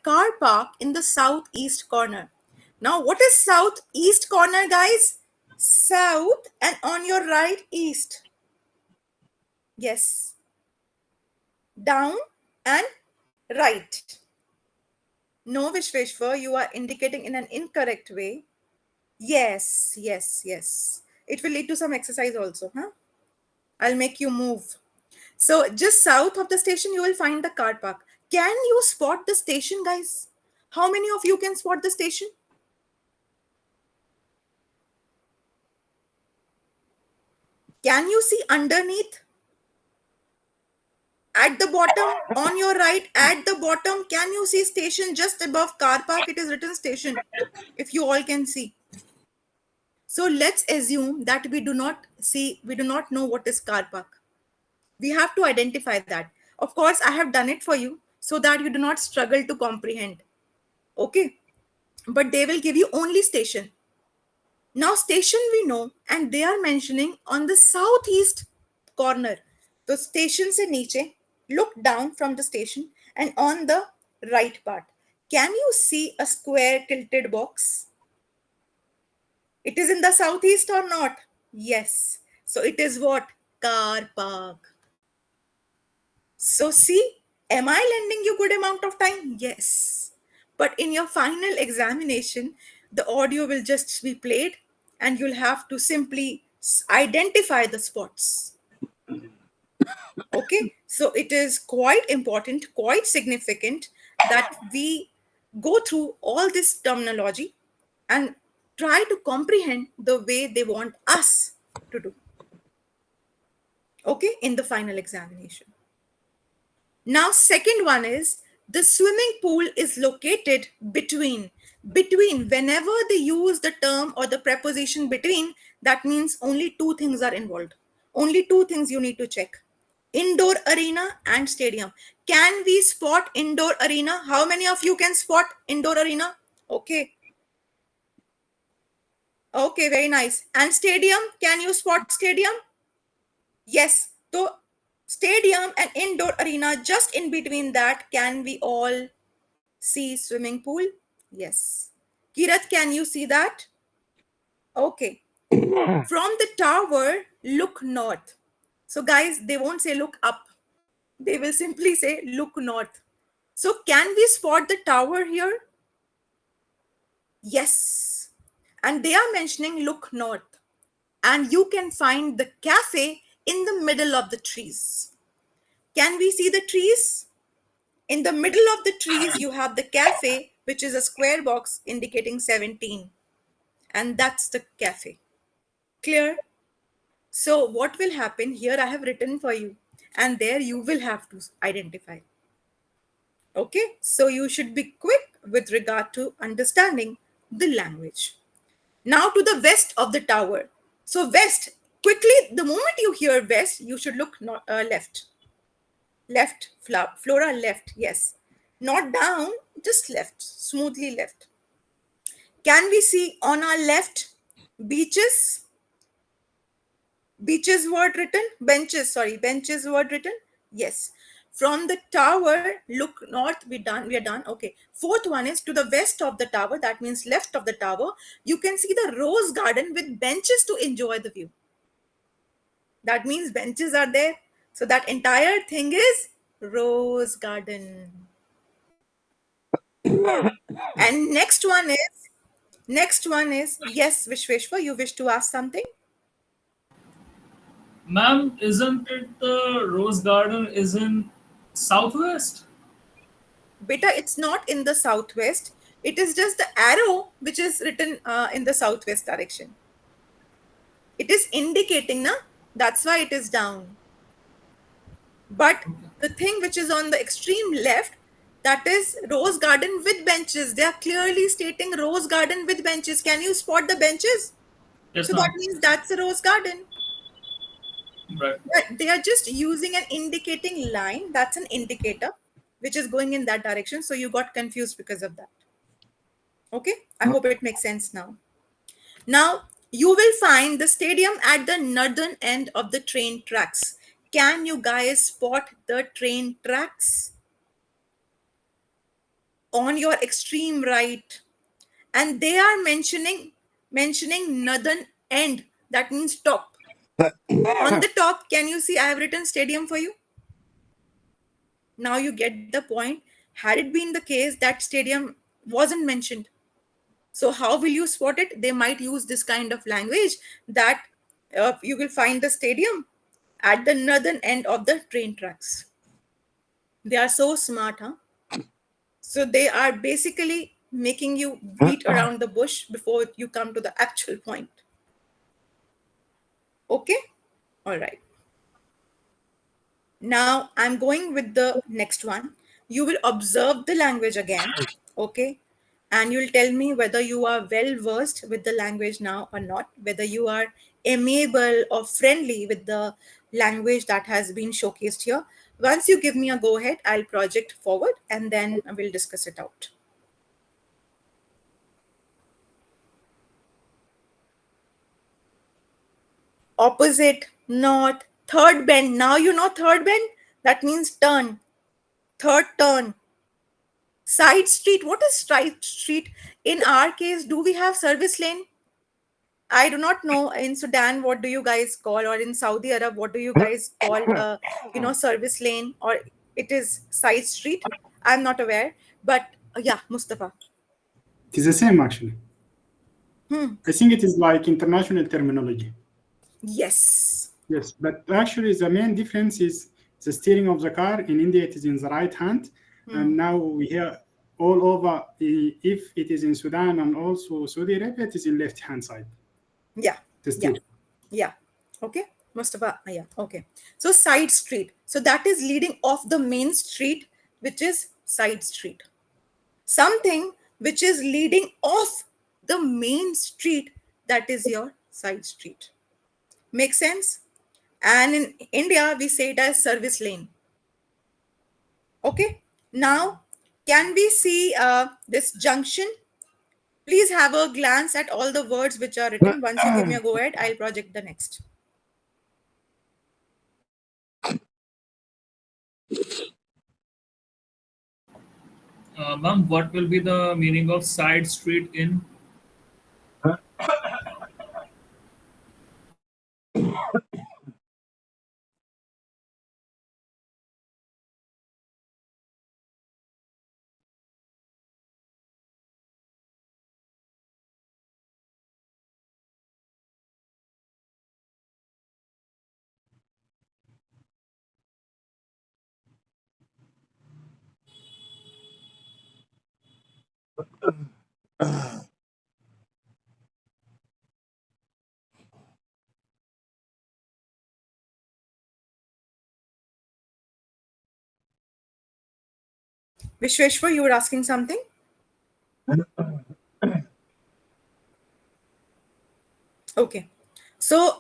car park in the southeast corner. Now, what is southeast corner, guys? South and on your right, east. Yes. Down and right. No, Vishweshwar, you are indicating in an incorrect way. Yes, yes, yes. It will lead to some exercise also, huh? I'll make you move. So just south of the station, you will find the car park. Can you spot the station, guys? How many of you can spot the station? Can you see underneath? At the bottom, on your right, at the bottom, can you see station just above car park? It is written station, if you all can see. So let's assume that we do not know what is car park. We have to identify that. Of course, I have done it for you so that you do not struggle to comprehend. Okay. But they will give you only station. Now, station we know, and they are mentioning on the southeast corner. So, station se niche, look down from the station and on the right part. Can you see a square tilted box? It is in the southeast or not? Yes. So, it is what? Car park. So, see, am I lending you good amount of time? Yes. But in your final examination, the audio will just be played and you'll have to simply identify the spots. Okay. So, it is quite important, quite significant that we go through all this terminology and try to comprehend the way they want us to do. Okay. In the final examination. Now, second one is the swimming pool is located between. Between, whenever they use the term or the preposition between, that means only two things are involved. Only two things you need to check: indoor arena and stadium. Can we spot indoor arena? How many of you can spot indoor arena? Okay. Okay, very nice. And stadium, can you spot stadium? Yes. So stadium and indoor arena, just in between that, can we all see swimming pool? Yes. Kirat, can you see that? Okay. From the tower, look north. So guys, they won't say look up. They will simply say look north. So can we spot the tower here? Yes. And they are mentioning look north. And you can find the cafe in the middle of the trees. Can we see the trees? In the middle of the trees, you have the cafe, which is a square box indicating 17. And that's the cafe. Clear? So, what will happen here? I have written for you, and there you will have to identify. Okay? So, you should be quick with regard to understanding the language. Now, to the west of the tower. So, west, quickly, the moment you hear west, you should look left. Left, Flora, left, yes. Not down, just left, smoothly left. Can we see on our left beaches? Beaches word written? Benches, sorry, benches word written? Yes. From the tower, look north, we are done. Okay. Fourth one is to the west of the tower, that means left of the tower. You can see the rose garden with benches to enjoy the view. That means benches are there. So that entire thing is rose garden. And next one is, yes, Vishweshwar, you wish to ask something? Ma'am, isn't it the Rose Garden is in Southwest? Beta, it's not in the southwest. It is just the arrow which is written in the southwest direction. It is indicating, na? That's why it is down. But the thing which is on the extreme left, that is rose garden with benches. They are clearly stating rose garden with benches. Can you spot the benches? Yes, So that ma'am. means that's a rose garden. Right. But they are just using an indicating line. That's an indicator which is going in that direction. So you got confused because of that. Okay. I hope it makes sense now. Now, you will find the stadium at the northern end of the train tracks. Can you guys spot the train tracks? on your extreme right, and they are mentioning northern end, that means top. On the top, can you see I have written stadium for you? Now you get the point. Had it been the case that stadium wasn't mentioned, so how will you spot it? They might use this kind of language that you will find the stadium at the northern end of the train tracks. They are so smart, huh? So they are basically making you beat around the bush before you come to the actual point. Okay? All right. Now I'm going with the next one. You will observe the language again. Okay? And you'll tell me whether you are well versed with the language now or not, whether you are amiable or friendly with the language that has been showcased here. Once you give me a go ahead, I'll project forward and then we'll discuss it out. Opposite, north, third bend. Now you know third bend? That means turn. Third turn. Side street. What is side street? In our case, do we have service lane? I do not know in Sudan what do you guys call, or in Saudi Arab what do you guys call service lane, or it is side street. I'm not aware, but yeah, Mustafa. It is the same actually. I think it is like international terminology. Yes. Yes, but actually the main difference is the steering of the car. In India, it is in the right hand, and now we hear all over. If it is in Sudan and also Saudi Arabia, it is in left hand side. Yeah. The steering. Yeah. Okay. Mustafa. Yeah. Okay. So side street. So that is leading off the main street, which is side street. Something which is leading off the main street, that is your side street. Make sense? And in India, we say it as service lane. Okay. Now, can we see this junction? Please have a glance at all the words which are written. Once you give me a go ahead, I'll project the next. Ma'am, what will be the meaning of side street in? Vishweshwar, you were asking something? Okay. So,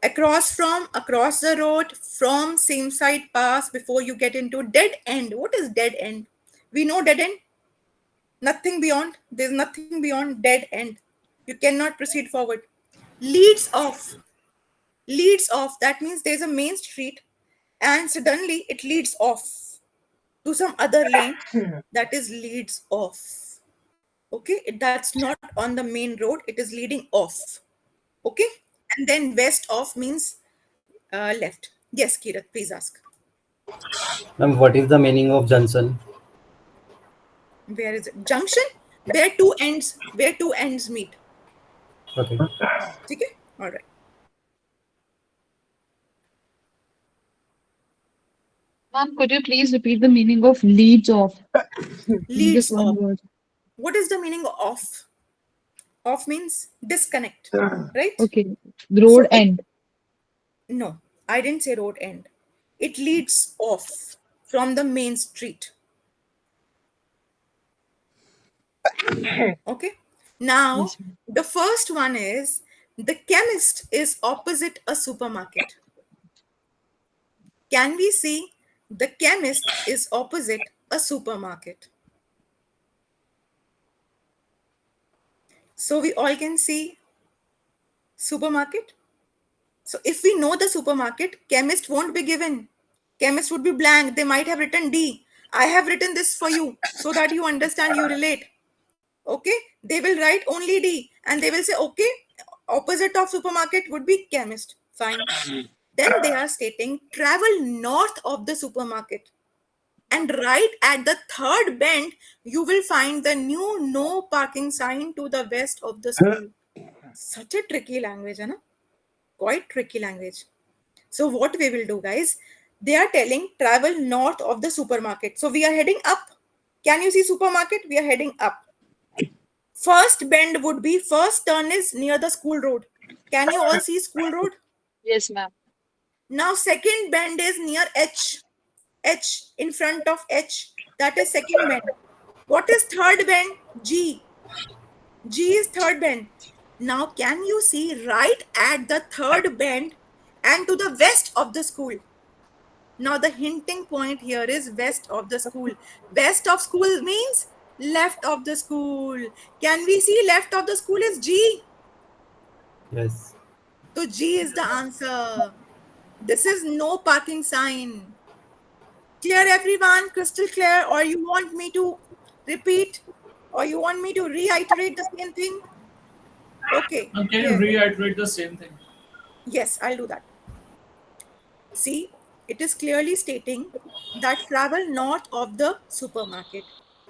across the road, from same side pass, before you get into dead end. What is dead end? We know dead end. Nothing beyond. There's nothing beyond dead end. You cannot proceed forward. Leads off. Leads off. That means there's a main street and suddenly it leads off to some other lane. That is leads off. Okay. That's not on the main road. It is leading off. Okay. And then west off means left. Yes, Kirat, please ask. Ma'am, what is the meaning of junction? Where is it? Junction? Where two ends meet. Okay. Okay. All right. Ma'am, could you please repeat the meaning of leads off? Leads Just one off. word. What is the meaning of off? Off means disconnect, right? Okay. The road So end. No, I didn't say road end. It leads off from the main street. Okay. Now, Yes, ma'am. the first one is the chemist is opposite a supermarket. Can we see the chemist is opposite a supermarket? So we all can see supermarket. So if we know the supermarket, chemist won't be given. Chemist would be blank. They might have written D. I have written this for you so that you understand, you relate. Okay, they will write only D and they will say, okay, opposite of supermarket would be chemist. Fine. Then they are stating travel north of the supermarket. And right at the third bend, you will find the new no parking sign to the west of the school. Such a tricky language, है ना? Quite tricky language. So what we will do, guys? They are telling travel north of the supermarket. So we are heading up. Can you see supermarket? We are heading up. First bend would be, first turn is near the school road. Can you all see school road? Yes, ma'am. Now second bend is near H. H, in front of H. That is second bend. What is third bend? G. G is third bend. Now can you see right at the third bend and to the west of the school? Now the hinting point here is west of the school. West of school means left of the school. Can we see left of the school is G? Yes. So G is the answer. This is no parking sign. Clear, everyone? Crystal clear? Or you want me to repeat? Or you want me to reiterate the same thing? Okay. Can you clear. reiterate the same thing? Yes, I'll do that. See, it is clearly stating that travel north of the supermarket.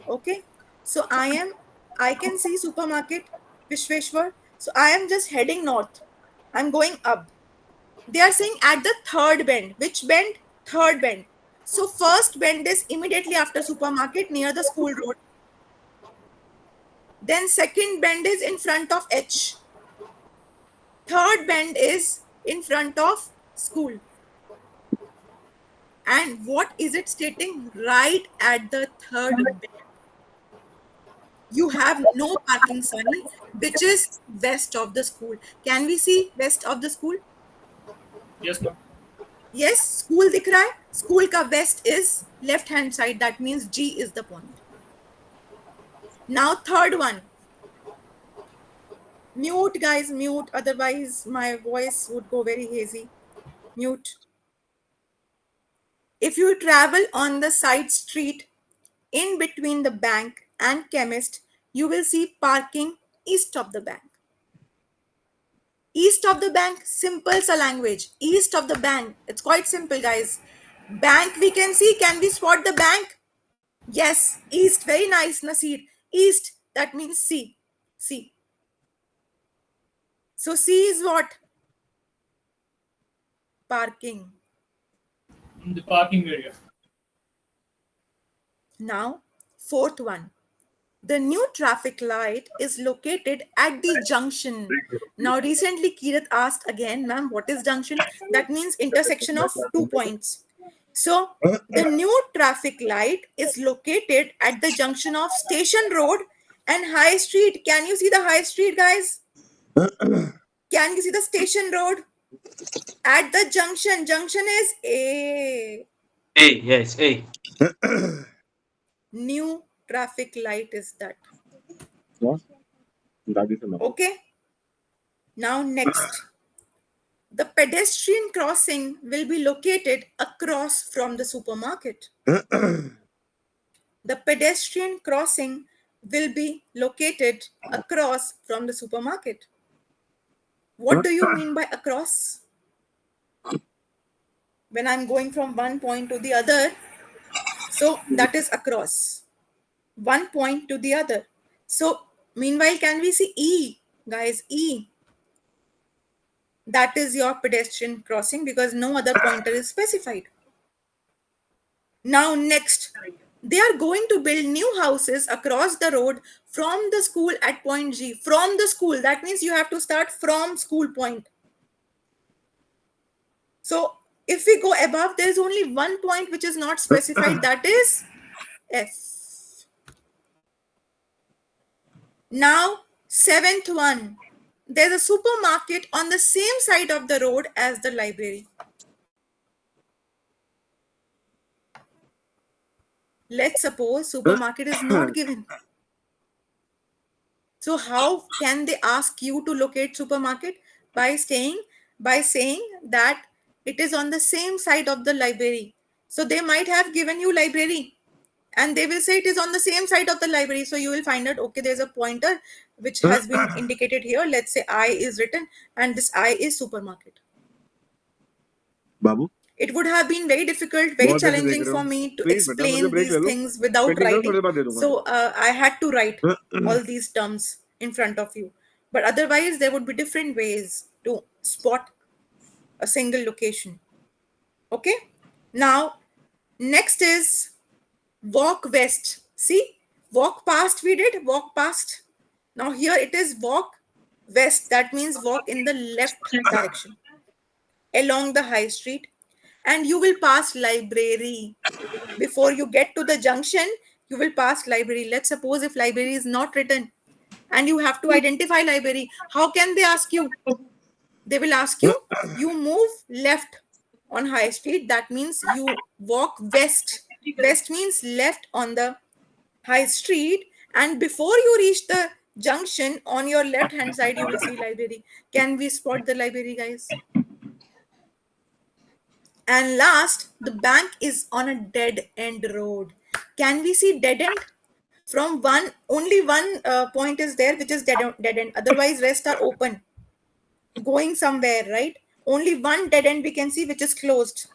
Okay. So I can see supermarket Vishweshwar. So I am just heading north. I'm going up. They are saying at the third bend. Which bend? Third bend. So first bend is immediately after supermarket near the school road. Then second bend is in front of H. Third bend is in front of school. And what is it stating? Right at the third bend. You have no parking sign, which is west of the school. Can we see west of the school? Yes, ma'am. Yes, school दिख रहा है. School का west is left hand side. That means G is the point. Now third one. Mute, guys, mute. Otherwise my voice would go very hazy. Mute. If you travel on the side street in between the bank and chemist, you will see parking east of the bank. East of the bank, simple sa language. East of the bank. It's quite simple, guys. Bank we can see. Can we spot the bank? Yes, east. Very nice, Nasir. East, that means C. C. So C is what? Parking. The parking area. Now, fourth one. The new traffic light is located at the junction. Now, recently Kirat asked again, ma'am, what is junction? That means intersection of 2 points. So, the new traffic light is located at the junction of Station Road and High Street. Can you see the High Street, guys? Can you see the Station Road? At the junction. Junction is A. A, yes, A. New traffic light is that. What? That is enough. Okay. Now next. The pedestrian crossing will be located across from the supermarket. The pedestrian crossing will be located across from the supermarket. What do you mean by across? When I'm going from one point to the other, so that is across. One point to the other. So meanwhile, can we see E? Guys, E. That is your pedestrian crossing because no other pointer is specified. Now next, they are going to build new houses across the road from the school at point G. From the school, that means you have to start from school point. So if we go above, there is only one point which is not specified, that is F. Now, seventh one. There's a supermarket on the same side of the road as the library. Let's suppose supermarket is not given. So how can they ask you to locate supermarket? By saying that it is on the same side of the library. So they might have given you library. and they will say it is on the same side of the library. So you will find out, okay, there's a pointer which has been indicated here. Let's say I is written, and this I is supermarket. Babu It would have been very difficult, very बहुत अच्छे देख challenging रहे for हो। me to Please, बेटा, मुझे explain break these ले लो। things without Waiting करो, writing. थोड़ी देर बाद दे दूंगा। So I had to write all these terms in front of you. But otherwise, there would be different ways to spot a single location. Okay. Now, next is walk west. See, walk past we did, walk past. Now here it is walk west. That means walk in the left direction along the high street, and you will pass library. Before you get to the junction, you will pass library. Let's suppose if library is not written and you have to identify library, how can they ask you? They will ask you, you move left on high street. That means you walk west. West means left on the high street, and before you reach the junction, on your left hand side you will see library. Can we spot the library, guys? And last, the bank is on a dead end road. Can we see dead end? From only one point is there, which is dead end. Otherwise, rest are open, going somewhere, right? Only one dead end we can see, which is closed.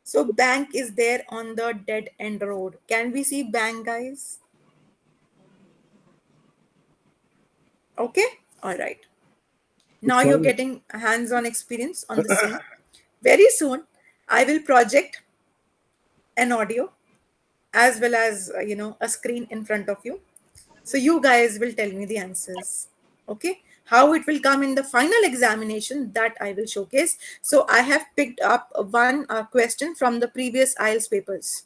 So bank is there on the dead end road. Can we see bank, guys? Okay, all right. Now you're getting hands-on experience on the same. Very soon, I will project an audio as well as a screen in front of you, so you guys will tell me the answers. Okay, how it will come in the final examination, that I will showcase. So I have picked up one question from the previous IELTS papers,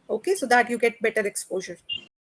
okay, so that you get better exposure.